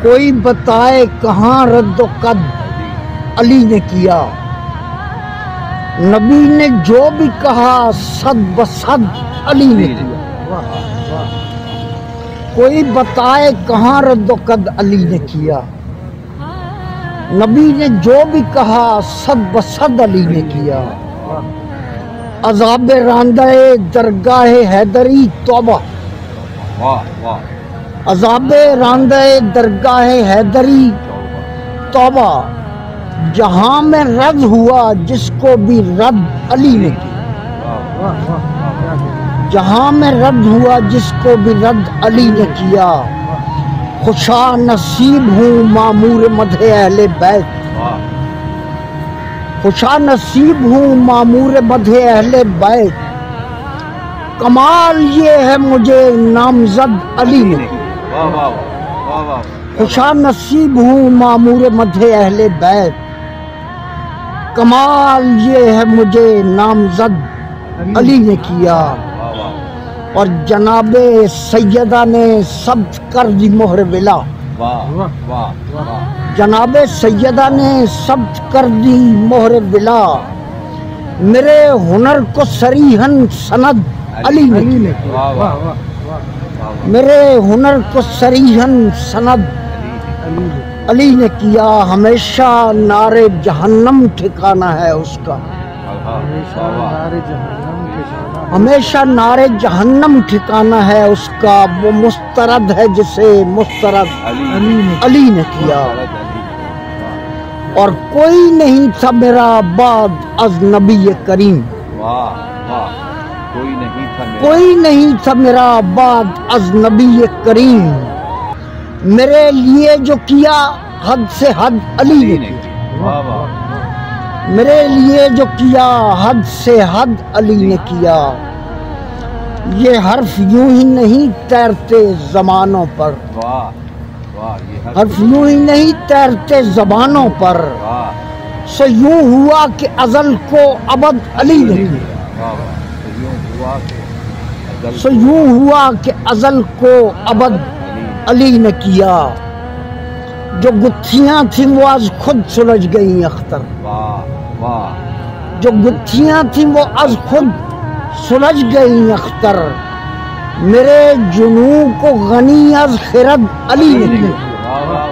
کوئی بتائے کہاں رد و قد علی نے کیا، نبی نے جو بھی کہا صد بصد علی نے کیا۔ کوئی بتائے کہاں رد و قد علی نے کیا، نبی نے جو بھی کہا صد بصد علی نے کیا۔ عذاب راندہ درگاہ حیدری توبہ، عذاب راندہ درگاہ حیدری توبہ، جہاں میں رد ہوا جس کو بھی رد علی نے کیا، جہاں میں رد ہوا جس کو بھی رد علی نے کیا۔ خوشا نصیب ہوں مامور مدح اہل بیت، خوشا نصیب ہوں مامور مدح اہل بیت، کمال یہ ہے مجھے نامزد علی نے کیا۔ خوشا نصیب ہوں مامور مدح اہل بیت، کمال یہ ہے مجھے نامزد علی نے کیا۔ اور جناب سیدہ نے ثبت کر دی مہر ولا، جناب سیدہ نے ثبت کر دی مہر ولا، میرے ہنر کو صریحاً سند علی نے کیا، میرے ہنر کو صریحاً سند علی نے کیا۔ ہمیشہ نار جہنم ٹھکانہ ہے اس کا، ہمیشہ نار جہنم ٹھکانہ ہے اس کا، وہ مسترد ہے جسے مسترد علی نے کیا۔ اور کوئی نہیں تھا میرا بعد از نبی کریم، کوئی نہیں تھا میرا بعد از نبی کریم، میرے لیے جو کیا حد سے حد علی نے کیا، میرے لیے جو کیا حد سے حد علی نے کیا۔ یہ حرف یوں ہی نہیں تیرتے زبانوں پر، حرف یوں ہی نہیں تیرتے زبانوں پر، سو یوں ہوا کہ ازل کو ابد علی نے کیا، سو یوں ہوا کہ ازل کو ابد علی نے کیا۔ جو گتھیاں تھیں وہ از خود سلجھ گئیں اختر، جو گتھیاں تھیں وہ از خود سلجھ گئیں اختر، میرے جنوں کو غنی از خرد علی نے کیا،